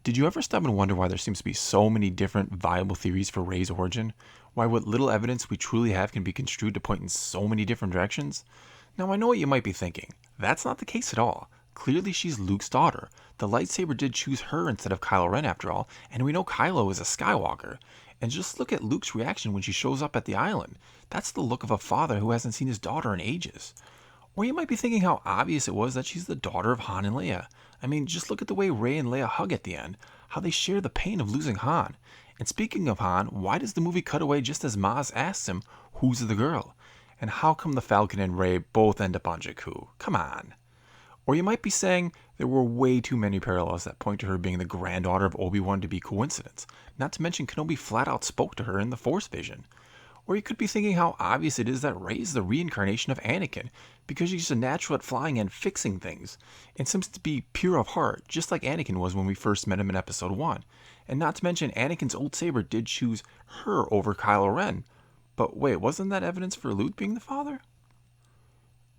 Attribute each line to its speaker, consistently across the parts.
Speaker 1: Did you ever stop and wonder why there seems to be so many different viable theories for Rey's origin? Why what little evidence we truly have can be construed to point in so many different directions? Now I know what you might be thinking. That's not the case at all. Clearly she's Luke's daughter. The lightsaber did choose her instead of Kylo Ren after all, and we know Kylo is a Skywalker. And just look at Luke's reaction when she shows up at the island. That's the look of a father who hasn't seen his daughter in ages. Or you might be thinking how obvious it was that she's the daughter of Han and Leia. I mean, just look at the way Rey and Leia hug at the end, how they share the pain of losing Han. And speaking of Han, why does the movie cut away just as Maz asks him, who's the girl? And how come the Falcon and Rey both end up on Jakku? Come on. Or you might be saying there were way too many parallels that point to her being the granddaughter of Obi-Wan to be coincidence, not to mention Kenobi flat out spoke to her in the Force vision. Or you could be thinking how obvious it is that Rey is the reincarnation of Anakin, because she's a natural at flying and fixing things, and seems to be pure of heart, just like Anakin was when we first met him in Episode 1. And not to mention, Anakin's old saber did choose her over Kylo Ren. But wait, wasn't that evidence for Luke being the father?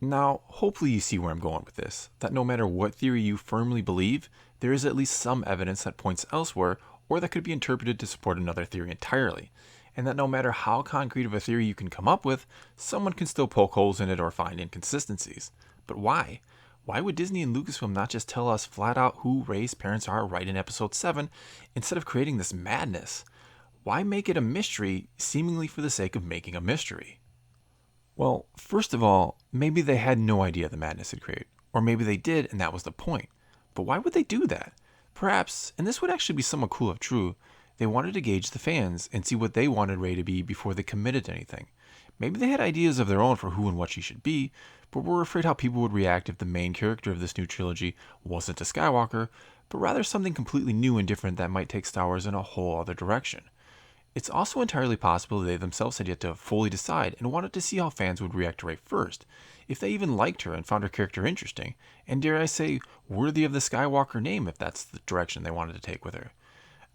Speaker 1: Now, hopefully you see where I'm going with this, that no matter what theory you firmly believe, there is at least some evidence that points elsewhere, or that could be interpreted to support another theory entirely. And that no matter how concrete of a theory you can come up with, someone can still poke holes in it or find inconsistencies. But why? Why would Disney and Lucasfilm not just tell us flat out who Rey's parents are right in Episode 7, instead of creating this madness? Why make it a mystery, seemingly for the sake of making a mystery? Well, first of all, maybe they had no idea the madness had created. Or maybe they did, and that was the point. But why would they do that? Perhaps, and this would actually be somewhat cool if true, they wanted to gauge the fans and see what they wanted Rey to be before they committed to anything. Maybe they had ideas of their own for who and what she should be, but were afraid how people would react if the main character of this new trilogy wasn't a Skywalker, but rather something completely new and different that might take Star Wars in a whole other direction. It's also entirely possible they themselves had yet to fully decide and wanted to see how fans would react to Rey first, if they even liked her and found her character interesting, and dare I say, worthy of the Skywalker name if that's the direction they wanted to take with her.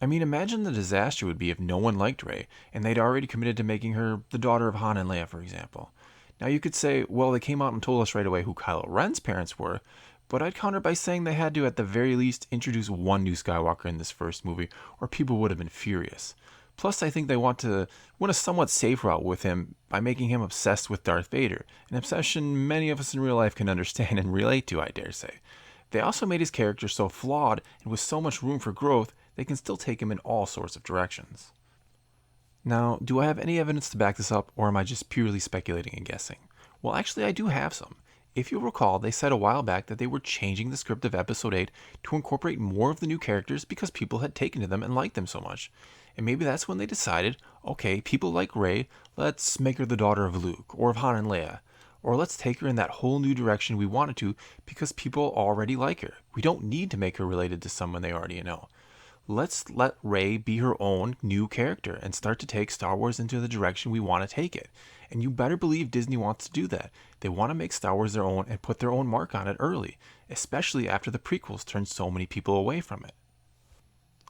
Speaker 1: I mean, imagine the disaster would be if no one liked Rey, and they'd already committed to making her the daughter of Han and Leia, for example. Now you could say, well, they came out and told us right away who Kylo Ren's parents were, but I'd counter by saying they had to, at the very least, introduce one new Skywalker in this first movie, or people would have been furious. Plus, I think they went a somewhat safe route with him by making him obsessed with Darth Vader, an obsession many of us in real life can understand and relate to, I dare say. They also made his character so flawed and with so much room for growth, they can still take him in all sorts of directions. Now, do I have any evidence to back this up, or am I just purely speculating and guessing? Well, actually, I do have some. If you'll recall, they said a while back that they were changing the script of Episode 8 to incorporate more of the new characters because people had taken to them and liked them so much. And maybe that's when they decided, okay, people like Rey, let's make her the daughter of Luke, or of Han and Leia. Or let's take her in that whole new direction we wanted to because people already like her. We don't need to make her related to someone they already know. Let's let Rey be her own new character and start to take Star Wars into the direction we want to take it. And you better believe Disney wants to do that. They want to make Star Wars their own and put their own mark on it early, especially after the prequels turned so many people away from it.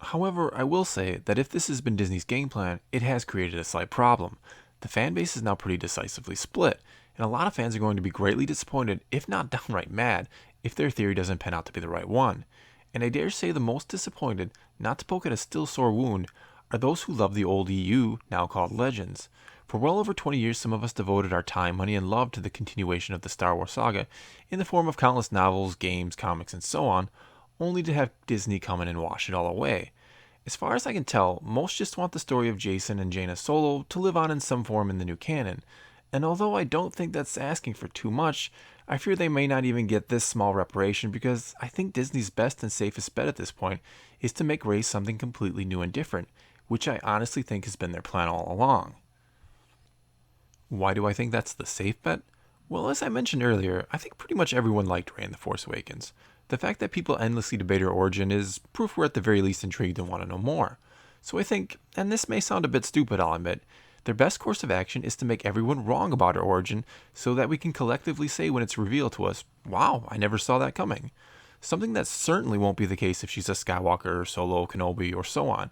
Speaker 1: However, I will say that if this has been Disney's game plan, it has created a slight problem. The fan base is now pretty decisively split, and a lot of fans are going to be greatly disappointed, if not downright mad, if their theory doesn't pan out to be the right one. And I dare say the most disappointed, not to poke at a still sore wound, are those who love the old EU, now called Legends. For well over 20 years, some of us devoted our time, money, and love to the continuation of the Star Wars saga in the form of countless novels, games, comics, and so on, only to have Disney come in and wash it all away. As far as I can tell, most just want the story of Jason and Jaina Solo to live on in some form in the new canon. And although I don't think that's asking for too much, I fear they may not even get this small reparation because I think Disney's best and safest bet at this point is to make Rey something completely new and different, which I honestly think has been their plan all along. Why do I think that's the safe bet? Well, as I mentioned earlier, I think pretty much everyone liked Rey in The Force Awakens. The fact that people endlessly debate her origin is proof we're at the very least intrigued and want to know more. So I think, and this may sound a bit stupid, I'll admit, their best course of action is to make everyone wrong about her origin so that we can collectively say when it's revealed to us, wow, I never saw that coming. Something that certainly won't be the case if she's a Skywalker, Solo, Kenobi, or so on.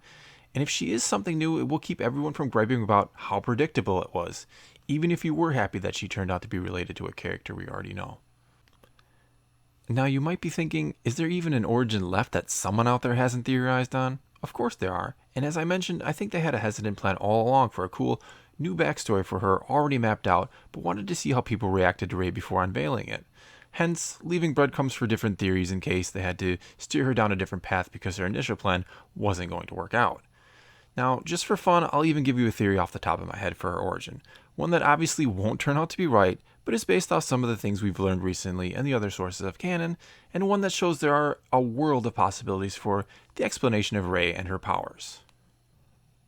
Speaker 1: And if she is something new, it will keep everyone from griping about how predictable it was, even if you were happy that she turned out to be related to a character we already know. Now you might be thinking, is there even an origin left that someone out there hasn't theorized on? Of course there are, and as I mentioned, I think they had a hesitant plan all along for a cool new backstory for her already mapped out, but wanted to see how people reacted to Rey before unveiling it. Hence, leaving breadcrumbs for different theories in case they had to steer her down a different path because their initial plan wasn't going to work out. Now, just for fun, I'll even give you a theory off the top of my head for her origin. One that obviously won't turn out to be right, but is based off some of the things we've learned recently and the other sources of canon, and one that shows there are a world of possibilities for the explanation of Rey and her powers.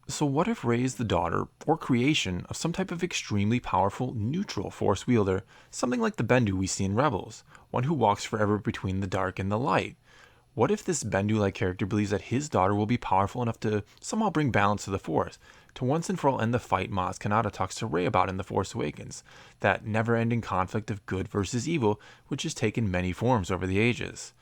Speaker 1: So what if Rey is the daughter or creation of some type of extremely powerful neutral force wielder, something like the Bendu we see in Rebels, one who walks forever between the dark and the light? What if this Bendu-like character believes that his daughter will be powerful enough to somehow bring balance to the Force, to once and for all end the fight Maz Kanata talks to Rey about in The Force Awakens, that never-ending conflict of good versus evil which has taken many forms over the ages?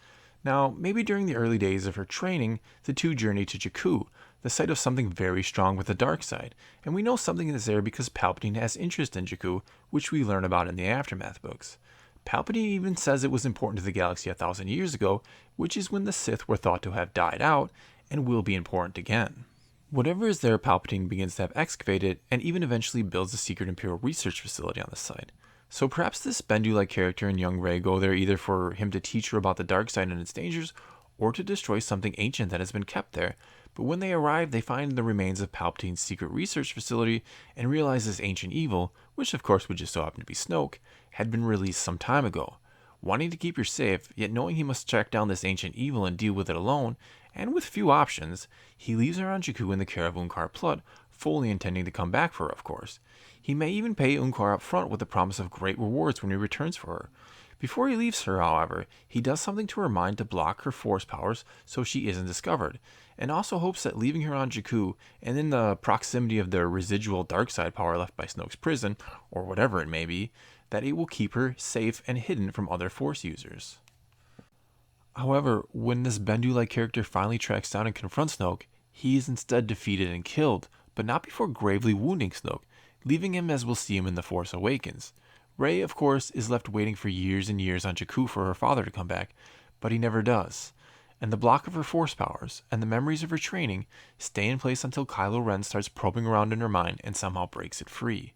Speaker 1: Now, maybe during the early days of her training, the two journey to Jakku, the site of something very strong with the dark side, and we know something is there because Palpatine has interest in Jakku, which we learn about in the Aftermath books. Palpatine even says it was important to the galaxy 1,000 years ago, which is when the Sith were thought to have died out, and will be important again. Whatever is there, Palpatine begins to have excavated, and even eventually builds a secret Imperial research facility on the site. So perhaps this Bendu-like character and young Rey go there either for him to teach her about the dark side and its dangers, or to destroy something ancient that has been kept there. But when they arrive, they find the remains of Palpatine's secret research facility and realize this ancient evil, which of course would just so happen to be Snoke, had been released some time ago. Wanting to keep her safe, yet knowing he must track down this ancient evil and deal with it alone, and with few options, he leaves her on Jakku in the care of Unkar Plutt, fully intending to come back for her, of course. He may even pay Unkar up front with the promise of great rewards when he returns for her. Before he leaves her, however, he does something to her mind to block her force powers so she isn't discovered, and also hopes that leaving her on Jakku, and in the proximity of the residual dark side power left by Snoke's prison, or whatever it may be, that it will keep her safe and hidden from other force users. However, when this Bendu-like character finally tracks down and confronts Snoke, he is instead defeated and killed, but not before gravely wounding Snoke, leaving him as we'll see him in The Force Awakens. Rey, of course, is left waiting for years and years on Jakku for her father to come back, but he never does. And the block of her force powers, and the memories of her training, stay in place until Kylo Ren starts probing around in her mind and somehow breaks it free.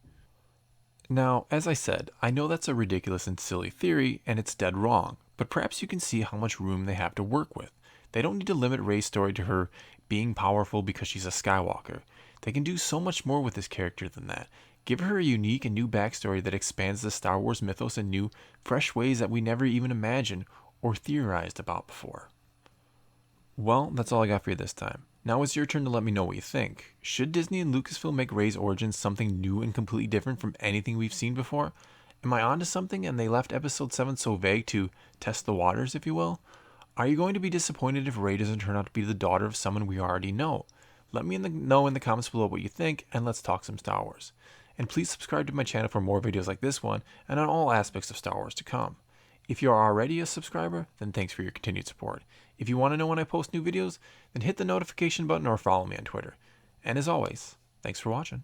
Speaker 1: Now, as I said, I know that's a ridiculous and silly theory, and it's dead wrong, but perhaps you can see how much room they have to work with. They don't need to limit Rey's story to her being powerful because she's a Skywalker. They can do so much more with this character than that. Give her a unique and new backstory that expands the Star Wars mythos in new, fresh ways that we never even imagined or theorized about before. Well, that's all I got for you this time. Now it's your turn to let me know what you think. Should Disney and Lucasfilm make Rey's origins something new and completely different from anything we've seen before? Am I onto something and they left Episode 7 so vague to test the waters, if you will? Are you going to be disappointed if Rey doesn't turn out to be the daughter of someone we already know? Let me know in the comments below what you think, and let's talk some Star Wars. And please subscribe to my channel for more videos like this one, and on all aspects of Star Wars to come. If you are already a subscriber, then thanks for your continued support. If you want to know when I post new videos, then hit the notification button or follow me on Twitter. And as always, thanks for watching.